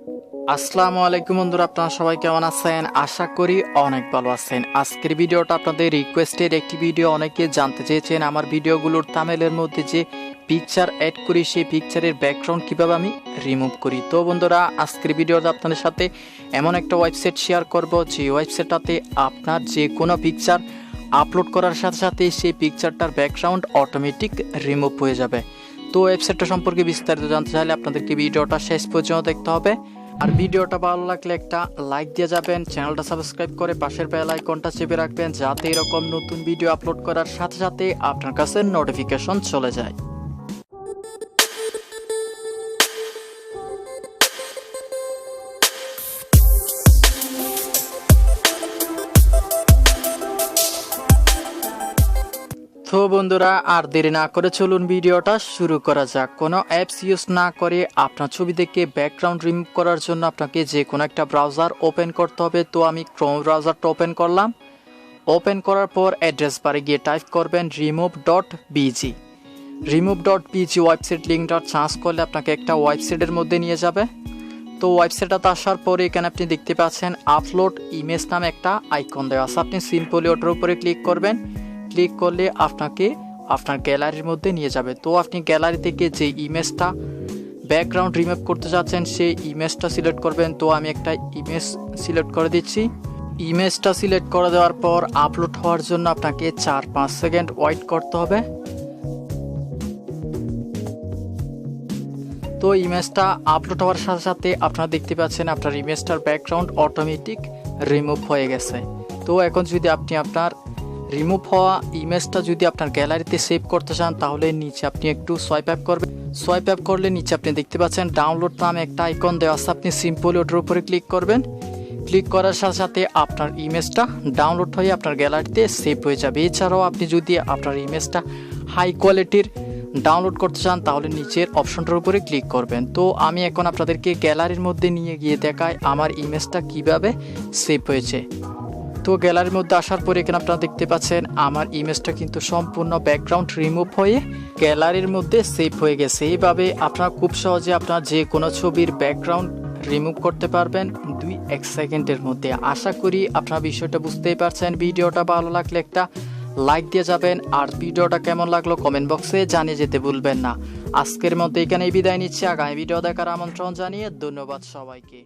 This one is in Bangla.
আসসালামু আলাইকুম বন্ধুরা, আপনারা সবাই কেমন আছেন? আশা করি অনেক ভালো আছেন। আজকের ভিডিওটা আপনাদের রিকোয়েস্টের একটি ভিডিও। অনেকে জানতে চেয়েছেন আমার ভিডিওগুলোর থাম্বনেলের মধ্যে যে পিকচার অ্যাড করি সেই পিকচারের ব্যাকগ্রাউন্ড কিভাবে আমি রিমুভ করি। তো বন্ধুরা, আজকের ভিডিওটা আপনাদের সাথে এমন একটা ওয়েবসাইট শেয়ার করব যে ওয়েবসাইটটাতে আপনার যে কোনো পিকচার আপলোড করার সাথে সাথে সেই পিকচারটার ব্যাকগ্রাউন্ড অটোমেটিক রিমুভ হয়ে যাবে। তো ওয়েবসাইটটা সম্পর্কে বিস্তারিত জানতে চাইলে আপনাদেরকে ভিডিওটা শেষ পর্যন্ত দেখতে হবে। আর ভিডিওটা ভালো লাগলে একটা লাইক দিয়ে যাবেন, চ্যানেলটা সাবস্ক্রাইব করে পাশের বেল আইকনটা চেপে রাখবেন যাতে এরকম নতুন ভিডিও আপলোড করার সাথে সাথে আপনার কাছে নোটিফিকেশন চলে যায়। তো বন্ধুরা, আর দেরি না করে চলুন ভিডিওটা শুরু করা যাক। কোনো অ্যাপস ইউজ না করে আপনার ছবি থেকে ব্যাকগ্রাউন্ড রিমুভ করার জন্য আপনাকে যে কোনো একটা ব্রাউজার ওপেন করতে হবে। তো আমি ক্রোম ব্রাউজারটা ওপেন করলাম। ওপেন করার পর অ্যাড্রেস বারে গিয়ে টাইপ করবেন remove.bg। remove.bg ওয়েবসাইট লিঙ্কটা সার্চ করলে আপনাকে একটা ওয়েবসাইটের মধ্যে নিয়ে যাবে। তো ওয়েবসাইটটাতে আসার পরে এখানে আপনি দেখতে পাচ্ছেন আপলোড ইমেজ নামে একটা আইকন দেওয়া আছে। আপনি সিম্পলি ওটার উপরে ক্লিক করবেন। ক্লিক করলে আপনাকে আপনার গ্যালারির মধ্যে নিয়ে যাবে। তো আপনি গ্যালারি থেকে যে ইমেজটা ব্যাকগ্রাউন্ড রিমুভ করতে যাচ্ছেন সেই ইমেজটা সিলেক্ট করবেন। তো আমি একটা ইমেজ সিলেক্ট করে দিচ্ছি। ইমেজটা সিলেক্ট করে দেওয়ার পর আপলোড হওয়ার জন্য আপনাকে 4-5 সেকেন্ড ওয়েট করতে হবে। তো ইমেজটা আপলোড হওয়ার সাথে সাথে আপনারা দেখতে পাচ্ছেন আপনার ইমেজটার ব্যাকগ্রাউন্ড অটোমেটিক রিমুভ হয়ে গেছে। তো এখন যদি আপনি আপনার রিমুভ হওয়া ইমেজটা যদি আপনার গ্যালারিতে সেভ করতে চান তাহলে নিচে আপনি একটু সোয়াইপ আপ করবেন। সোয়াইপ আপ করলে নিচে আপনি দেখতে পাচ্ছেন ডাউনলোড নামে একটা আইকন দেওয়া আছে। আপনি সিম্পলি ওটার উপরে ক্লিক করবেন। ক্লিক করার সাথে সাথে আপনার ইমেজটা ডাউনলোড হয়ে আপনার গ্যালারিতে সেভ হয়ে যাবে। এছাড়াও আপনি যদি আপনার ইমেজটা হাই কোয়ালিটির ডাউনলোড করতে চান তাহলে নিচের অপশনটার উপরে ক্লিক করবেন। তো আমি এখন আপনাদেরকে গ্যালারির মধ্যে নিয়ে গিয়ে দেখাই আমার ইমেজটা কিভাবে সেভ হয়েছে। তো গ্যালারির মধ্যে আসার পরে এখানে আপনারা দেখতে পাচ্ছেন আমার ইমেজটা কিন্তু সম্পূর্ণ ব্যাকগ্রাউন্ড রিমুভ হয়ে গ্যালারির মধ্যে সেভ হয়ে গেছে। এইভাবে আপনারা খুব সহজে আপনার যে কোনো ছবির ব্যাকগ্রাউন্ড রিমুভ করতে পারবেন 2-1 সেকেন্ডের মধ্যে। আশা করি আপনারা বিষয়টা বুঝতেই পারছেন। ভিডিওটা ভালো লাগলে একটা লাইক দিয়ে যাবেন, আর ভিডিওটা কেমন লাগলো কমেন্ট বক্সে জানিয়ে যেতে ভুলবেন না। আজকের মধ্যে এখানেই বিদায় নিচ্ছি। আগামী ভিডিও দেখার আমন্ত্রণ জানিয়ে ধন্যবাদ সবাইকে।